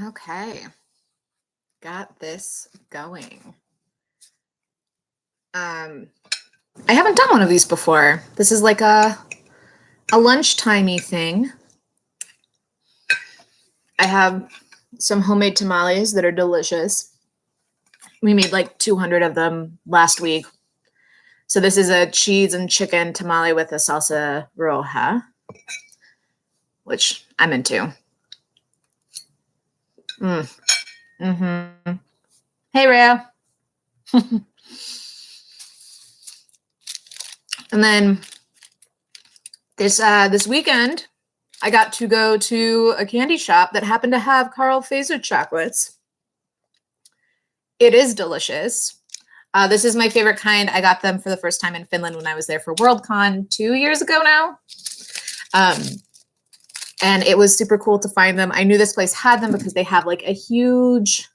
Okay, got this going. I haven't done one of these before. This is like a lunchtimey thing. I have some homemade tamales that are delicious. We made like 200 of them last week. So this is a cheese and chicken tamale with a salsa roja, which I'm into. Mm-hmm. Hey, Rhea. And then this weekend, I got to go to a candy shop that happened to have Carl Fazer chocolates. It is delicious. This is my favorite kind. I got them for the first time in Finland when I was there for Worldcon 2 years ago now. And it was super cool to find them. I knew this place had them because they have like a huge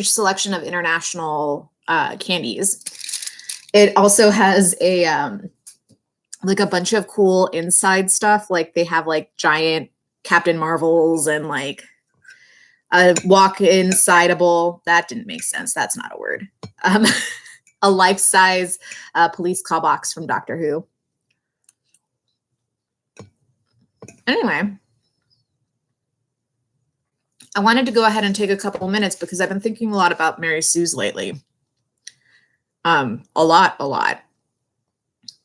selection of international candies. It also has a like a bunch of cool inside stuff. Like they have like giant Captain Marvels and like a walk-insideable. That didn't make sense. That's not a word. A life-size police call box from Doctor Who. Anyway, I wanted to go ahead and take a couple minutes because I've been thinking a lot about Mary Sue's lately. A lot.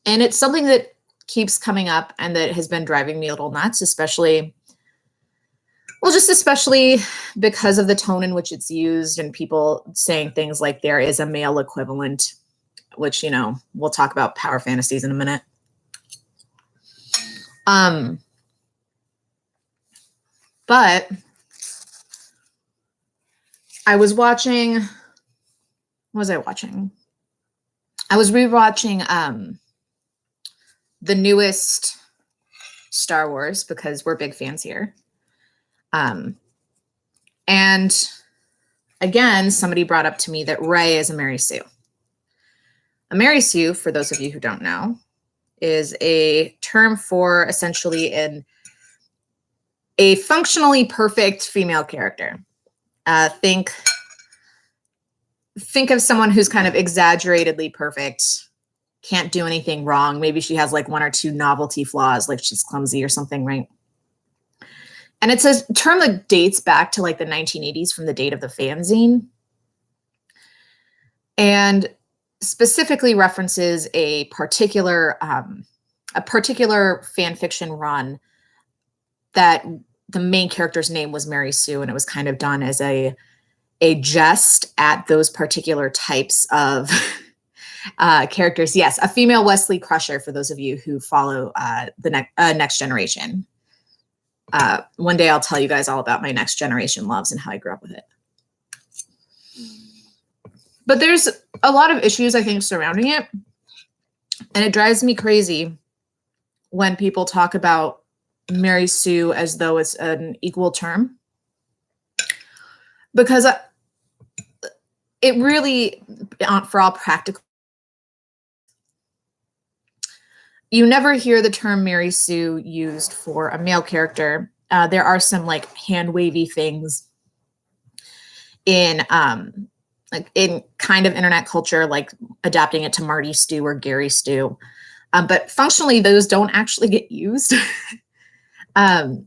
And it's something that keeps coming up and that has been driving me a little nuts, especially because of the tone in which it's used and people saying things like there is a male equivalent, which, you know, we'll talk about power fantasies in a minute. But I was watching, what was I watching? I was rewatching the newest Star Wars because we're big fans here. And again, somebody brought up to me that Rey is a Mary Sue. A Mary Sue, for those of you who don't know, is a term for essentially a functionally perfect female character. Think of someone who's kind of exaggeratedly perfect, can't do anything wrong. Maybe she has like one or two novelty flaws, like she's clumsy or something, right? And it's a term that dates back to like the 1980s from the date of the fanzine. And specifically references a particular fan fiction run that the main character's name was Mary Sue, and it was kind of done as a jest at those particular types of characters. Yes, a female Wesley Crusher, for those of you who follow the Next Generation. One day I'll tell you guys all about my Next Generation loves and how I grew up with it. But there's a lot of issues, I think, surrounding it. And it drives me crazy when people talk about Mary Sue as though it's an equal term. Because it really, for all practical, you never hear the term Mary Sue used for a male character. There are some like hand wavy things in kind of internet culture, like adapting it to Marty Stew or Gary Stew. But functionally, those don't actually get used. And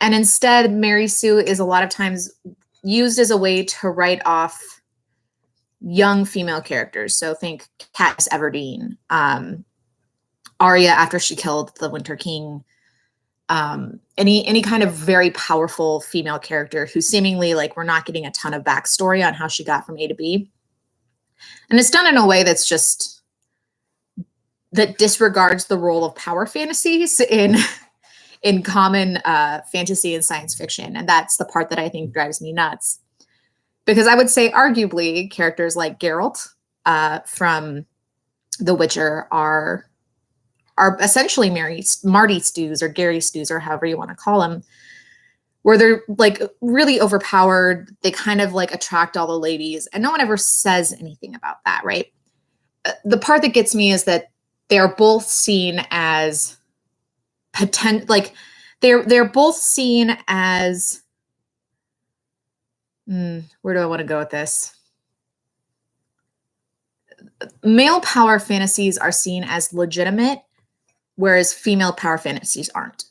instead, Mary Sue is a lot of times used as a way to write off young female characters. So think Katniss Everdeen, Arya after she killed the Winter King, any kind of very powerful female character who seemingly like we're not getting a ton of backstory on how she got from A to B. And it's done in a way that disregards the role of power fantasies in common fantasy and science fiction. And that's the part that I think drives me nuts. Because I would say arguably characters like Geralt from The Witcher are essentially Marty Stews or Gary Stews or however you want to call them, where they're like really overpowered. They kind of like attract all the ladies and no one ever says anything about that, right? The part that gets me is that they're both seen as they're both seen as Where do I want to go with this? Male power fantasies are seen as legitimate, whereas female power fantasies aren't.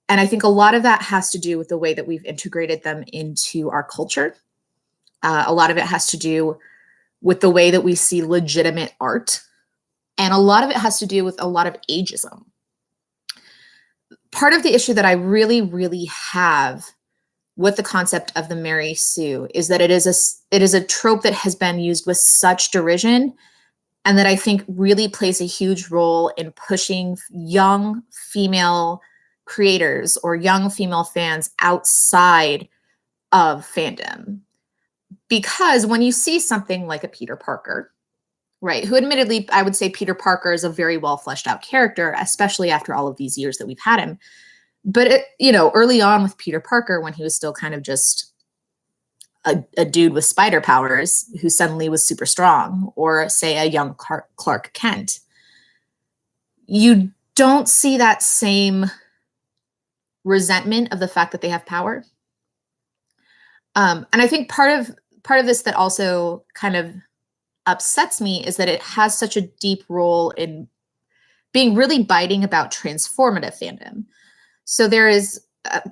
And I think a lot of that has to do with the way that we've integrated them into our culture. A lot of it has to do with the way that we see legitimate art. And a lot of it has to do with a lot of ageism. Part of the issue that I really, really have with the concept of the Mary Sue is that it is a trope that has been used with such derision, and that I think really plays a huge role in pushing young female creators or young female fans outside of fandom. Because when you see something like a Peter Parker, right, who admittedly, I would say Peter Parker is a very well fleshed out character, especially after all of these years that we've had him. But, early on with Peter Parker, when he was still kind of just a dude with spider powers who suddenly was super strong, or say a young Clark Kent, you don't see that same resentment of the fact that they have power. And I think part of this that also kind of upsets me is that it has such a deep role in being really biting about transformative fandom. So there is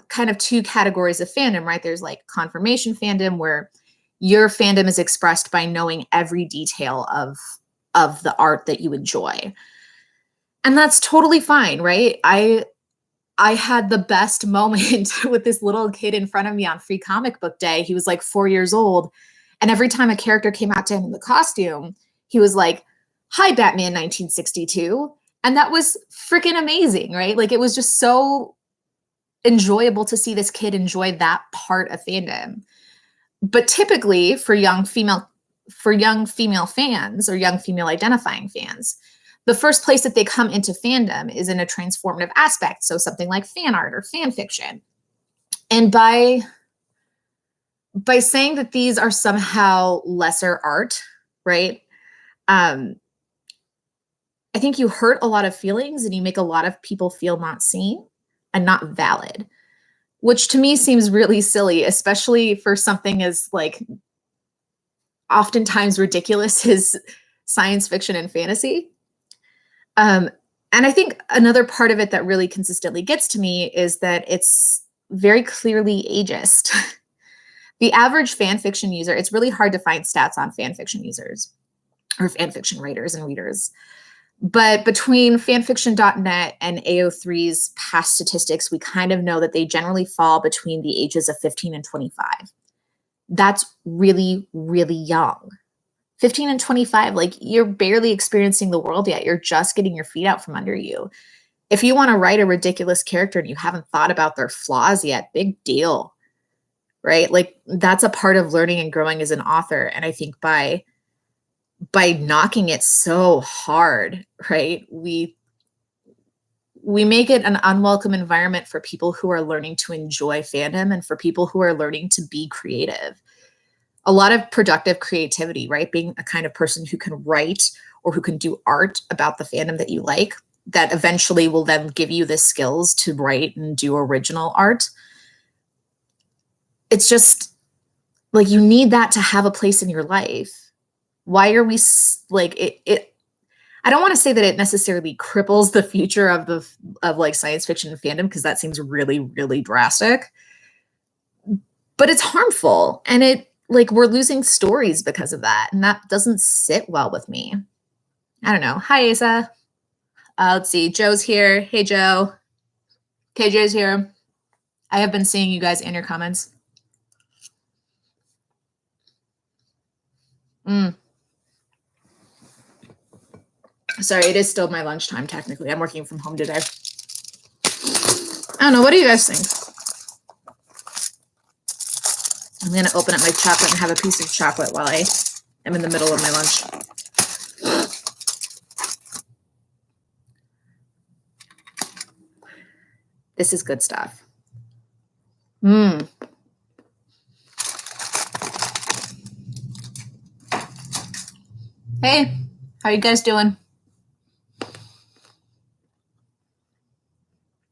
kind of two categories of fandom, right? There's like confirmation fandom, where your fandom is expressed by knowing every detail of the art that you enjoy. And that's totally fine, right? I had the best moment with this little kid in front of me on Free Comic Book Day. He was like 4 years old. And every time a character came out to him in the costume, he was like, "Hi, Batman 1962." And that was freaking amazing, right? Like, it was just so enjoyable to see this kid enjoy that part of fandom. But typically for young female fans or young female identifying fans, the first place that they come into fandom is in a transformative aspect. So something like fan art or fan fiction. And by saying that these are somehow lesser art, right? I think you hurt a lot of feelings and you make a lot of people feel not seen and not valid, which to me seems really silly, especially for something as like oftentimes ridiculous as science fiction and fantasy. And I think another part of it that really consistently gets to me is that it's very clearly ageist. The average fan fiction user, it's really hard to find stats on fan fiction users or fan fiction writers and readers. But between fanfiction.net and AO3's past statistics, we kind of know that they generally fall between the ages of 15 and 25. That's really, really young. 15 and 25, like, you're barely experiencing the world yet. You're just getting your feet out from under you. If you want to write a ridiculous character and you haven't thought about their flaws yet, big deal, right? Like, that's a part of learning and growing as an author. And I think by knocking it so hard, right, we make it an unwelcome environment for people who are learning to enjoy fandom and for people who are learning to be creative. A lot of productive creativity, right? Being a kind of person who can write or who can do art about the fandom that you like, that eventually will then give you the skills to write and do original art. It's just like, you need that to have a place in your life. Why are we like it? I don't want to say that it necessarily cripples the future of like science fiction and fandom, because that seems really, really drastic. But it's harmful, and we're losing stories because of that, and that doesn't sit well with me. I don't know. Hi, Asa. Let's see. Joe's here. Hey, Joe. KJ's here. I have been seeing you guys in your comments. Sorry, it is still my lunchtime, technically. I'm working from home today. I don't know. What do you guys think? I'm going to open up my chocolate and have a piece of chocolate while I am in the middle of my lunch. This is good stuff. Hey, how you guys doing?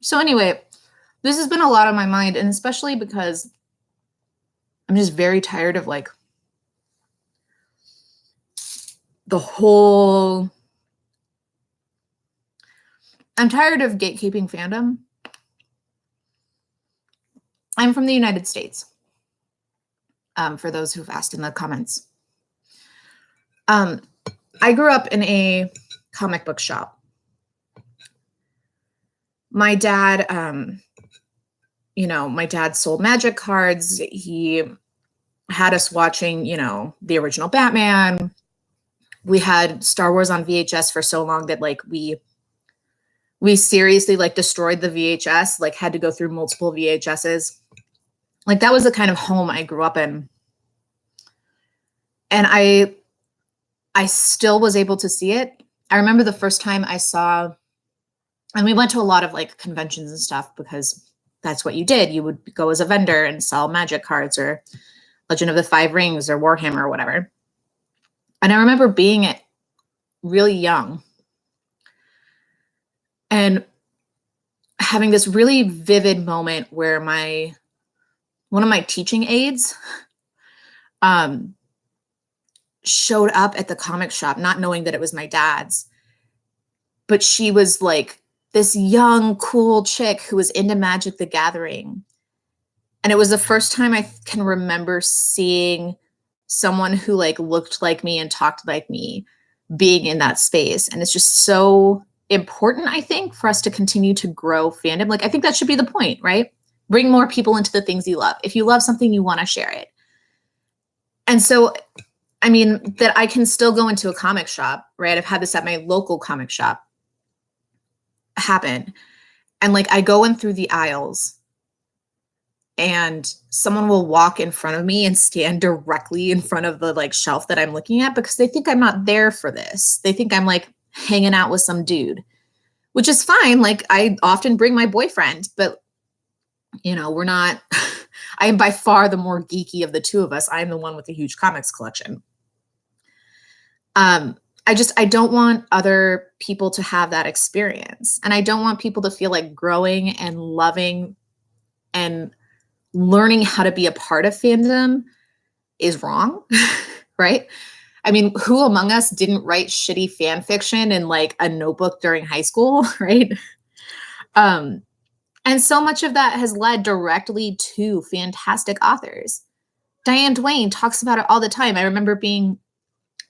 So anyway, this has been a lot on my mind, and especially because I'm just very tired of like the whole, I'm tired of gatekeeping fandom. I'm from the United States, for those who've asked in the comments. I grew up in a comic book shop. My dad, my dad sold magic cards. He had us watching, the original Batman. We had Star Wars on VHS for so long that like we seriously like destroyed the VHS, like had to go through multiple VHSs. Like that was the kind of home I grew up in. And I still was able to see it. I remember the first time I saw, and we went to a lot of like conventions and stuff because that's what you did. You would go as a vendor and sell magic cards or Legend of the Five Rings or Warhammer or whatever. And I remember being really young and having this really vivid moment where one of my teaching aides showed up at the comic shop, not knowing that it was my dad's. But she was like this young, cool chick who was into Magic the Gathering. And it was the first time I can remember seeing someone who like looked like me and talked like me being in that space. And it's just so important, I think, for us to continue to grow fandom. Like, I think that should be the point, right? Bring more people into the things you love. If you love something, you want to share it. And so, I mean, that I can still go into a comic shop, right? I've had this at my local comic shop happen. And like, I go in through the aisles and someone will walk in front of me and stand directly in front of the like shelf that I'm looking at because they think I'm not there for this. They think I'm like hanging out with some dude, which is fine. Like I often bring my boyfriend, but we're not, I am by far the more geeky of the two of us. I'm the one with the huge comics collection. I don't want other people to have that experience. And I don't want people to feel like growing and loving and learning how to be a part of fandom is wrong, right? I mean, who among us didn't write shitty fan fiction in like a notebook during high school, right? And so much of that has led directly to fantastic authors. Diane Duane talks about it all the time. I remember being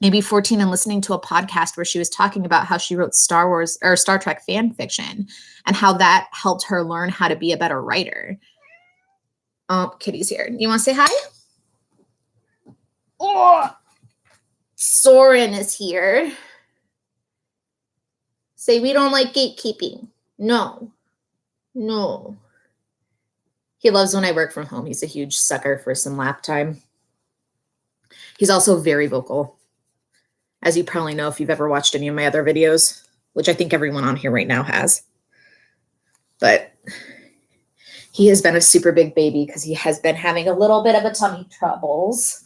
maybe 14 and listening to a podcast where she was talking about how she wrote Star Wars or Star Trek fan fiction and how that helped her learn how to be a better writer. Oh, Kitty's here. You want to say hi? Oh, Soren is here. Say we don't like gatekeeping. No. He loves when I work from home. He's a huge sucker for some lap time. He's also very vocal. As you probably know if you've ever watched any of my other videos, which I think everyone on here right now has. But he has been a super big baby because he has been having a little bit of a tummy troubles.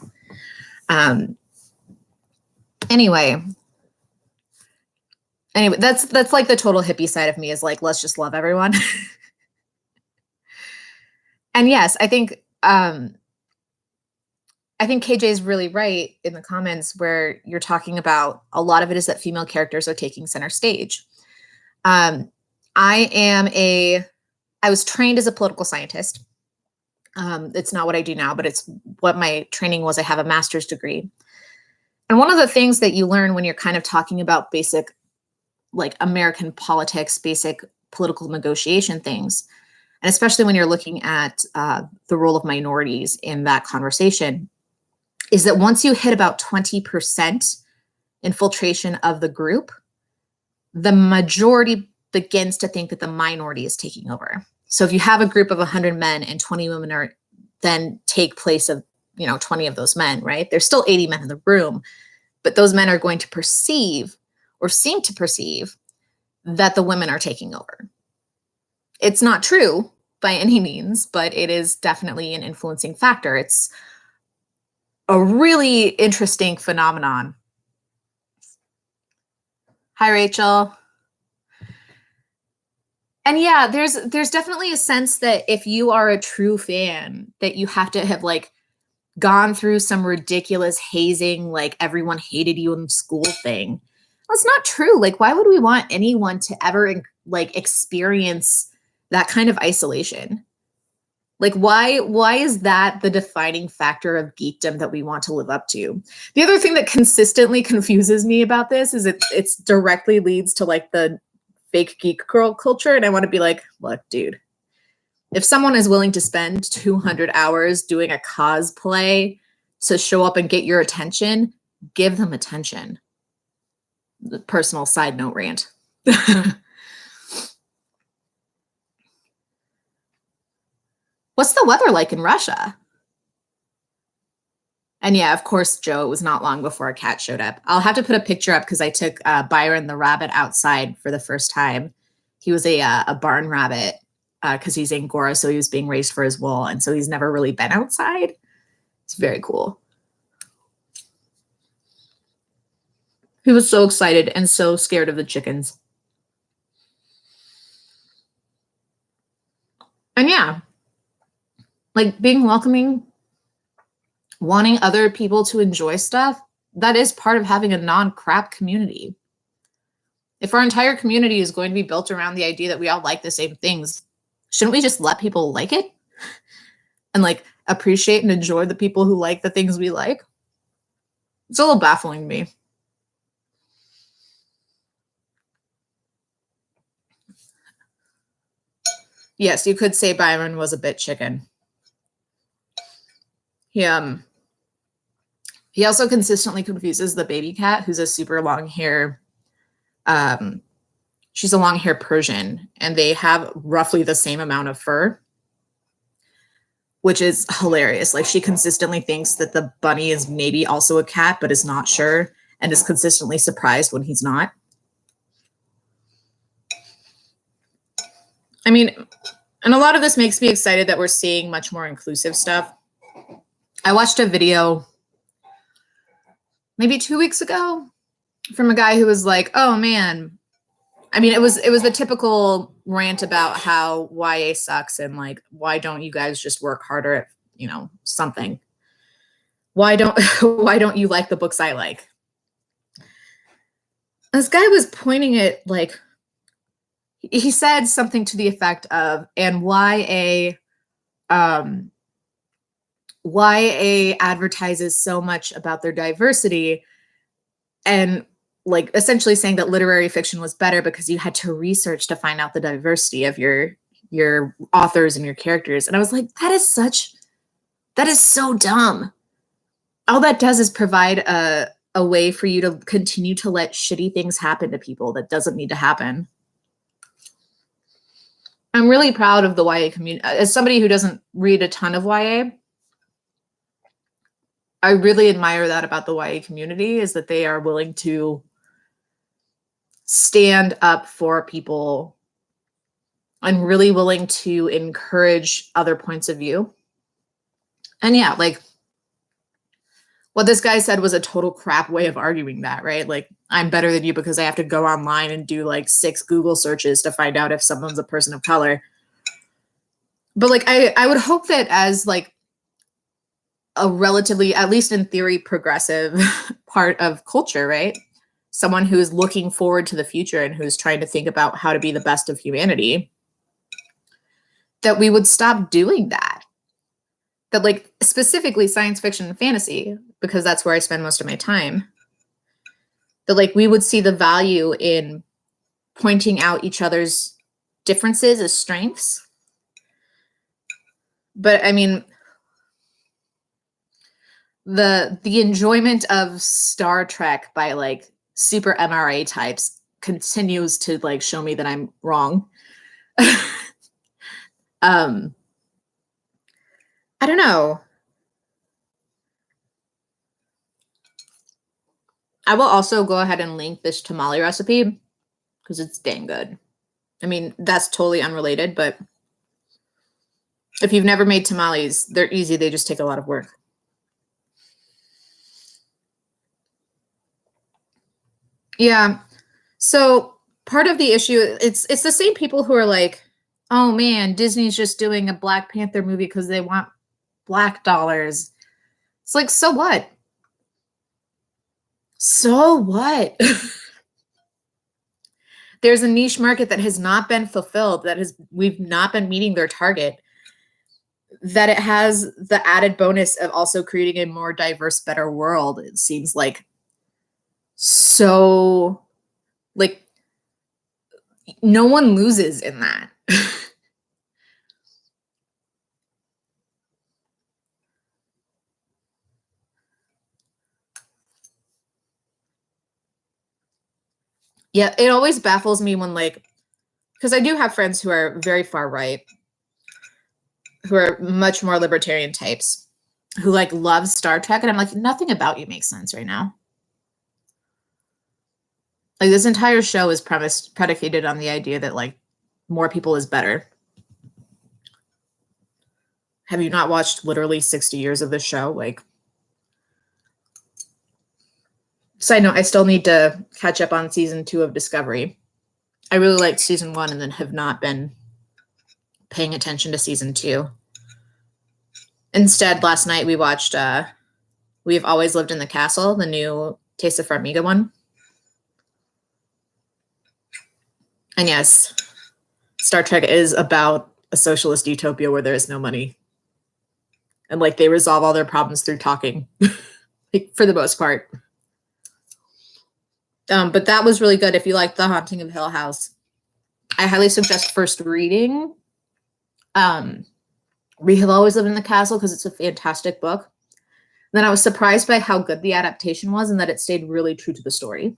Anyway, that's like the total hippie side of me is like, let's just love everyone. And yes, I think KJ is really right in the comments where you're talking about a lot of it is that female characters are taking center stage. I was trained as a political scientist. It's not what I do now, but it's what my training was. I have a master's degree. And one of the things that you learn when you're kind of talking about basic, like American politics, basic political negotiation things, and especially when you're looking at the role of minorities in that conversation, is that once you hit about 20% infiltration of the group, the majority begins to think that the minority is taking over. So if you have a group of 100 men and 20 women are then take place of 20 of those men, right? There's still 80 men in the room, but those men are going to perceive or seem to perceive that the women are taking over. It's not true by any means, but it is definitely an influencing factor. It's a really interesting phenomenon. Hi, Rachel. And yeah, there's definitely a sense that if you are a true fan, that you have to have like gone through some ridiculous hazing, like everyone hated you in school thing. That's not true. Like, why would we want anyone to ever like experience that kind of isolation? Like, why is that the defining factor of geekdom that we want to live up to? The other thing that consistently confuses me about this is it's directly leads to like the fake geek girl culture. And I want to be like, look, dude, if someone is willing to spend 200 hours doing a cosplay to show up and get your attention, give them attention. The personal side note rant. What's the weather like in Russia? And yeah, of course, Joe, it was not long before a cat showed up. I'll have to put a picture up because I took Byron the rabbit outside for the first time. He was a barn rabbit because he's Angora, so he was being raised for his wool. And so he's never really been outside. It's very cool. He was so excited and so scared of the chickens. And yeah, like being welcoming, wanting other people to enjoy stuff, that is part of having a non-crap community. If our entire community is going to be built around the idea that we all like the same things, shouldn't we just let people like it? And like appreciate and enjoy the people who like the things we like? It's a little baffling to me. Yes, you could say Byron was a bit chicken. He also consistently confuses the baby cat, who's a super long hair. She's a long hair Persian, and they have roughly the same amount of fur, which is hilarious. Like she consistently thinks that the bunny is maybe also a cat, but is not sure, and is consistently surprised when he's not. I mean, and a lot of this makes me excited that we're seeing much more inclusive stuff. I watched a video maybe 2 weeks ago from a guy who was like, oh man, I mean, it was the typical rant about how YA sucks and like, why don't you guys just work harder at, you know, something? Why don't you like the books I like? And this guy was pointing at like, he said something to the effect of, and YA advertises so much about their diversity, and like essentially saying that literary fiction was better because you had to research to find out the diversity of your authors and your characters. And I was like, that is so dumb. All that does is provide a way for you to continue to let shitty things happen to people that doesn't need to happen. I'm really proud of the YA community. As somebody who doesn't read a ton of YA, I really admire that about the YA community, is that they are willing to stand up for people and really willing to encourage other points of view. And yeah, like what this guy said was a total crap way of arguing that, right? Like, I'm better than you because I have to go online and do like 6 Google searches to find out if someone's a person of color. But like, I would hope that as like a relatively, at least in theory, progressive part of culture, right? Someone who's looking forward to the future and who's trying to think about how to be the best of humanity, that we would stop doing that. That like specifically science fiction and fantasy, because that's where I spend most of my time, that like we would see the value in pointing out each other's differences as strengths. But I mean, the enjoyment of Star Trek by like super MRA types continues to like show me that I'm wrong. I don't know. I will also go ahead and link this tamale recipe because it's dang good. I mean, that's totally unrelated, but if you've never made tamales, they're easy. They just take a lot of work. Yeah. So part of the issue, it's the same people who are like, oh man, Disney's just doing a Black Panther movie because they want black dollars. It's like, so what? So what? There's a niche market that has not been fulfilled, we've not been meeting their target, that it has the added bonus of also creating a more diverse, better world. It seems like so, like, no one loses in that. Yeah, it always baffles me when, like, because I do have friends who are very far right, who are much more libertarian types, who like love Star Trek, and I'm like, nothing about you makes sense right now. Like, this entire show is predicated on the idea that like more people is better. Have you not watched literally 60 years of this show? Like, side note, I still need to catch up on season 2 of Discovery. I really liked season 1 and then have not been paying attention to season 2. Instead, last night we watched We've Always Lived in the Castle, the new Taste of Farmiga one. And yes, Star Trek is about a socialist utopia where there is no money. And like they resolve all their problems through talking, like, for the most part. But that was really good. If you like The Haunting of Hill House, I highly suggest first reading We Have Always Lived in the Castle, because it's a fantastic book. Then I was surprised by how good the adaptation was and that it stayed really true to the story.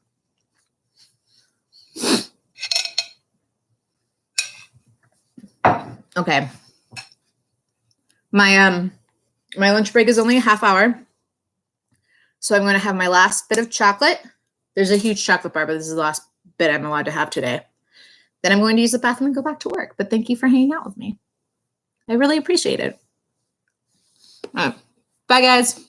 Okay. My lunch break is only a half hour. So I'm going to have my last bit of chocolate. There's a huge chocolate bar, but this is the last bit I'm allowed to have today. Then I'm going to use the bathroom and go back to work. But thank you for hanging out with me. I really appreciate it. All right. Bye, guys.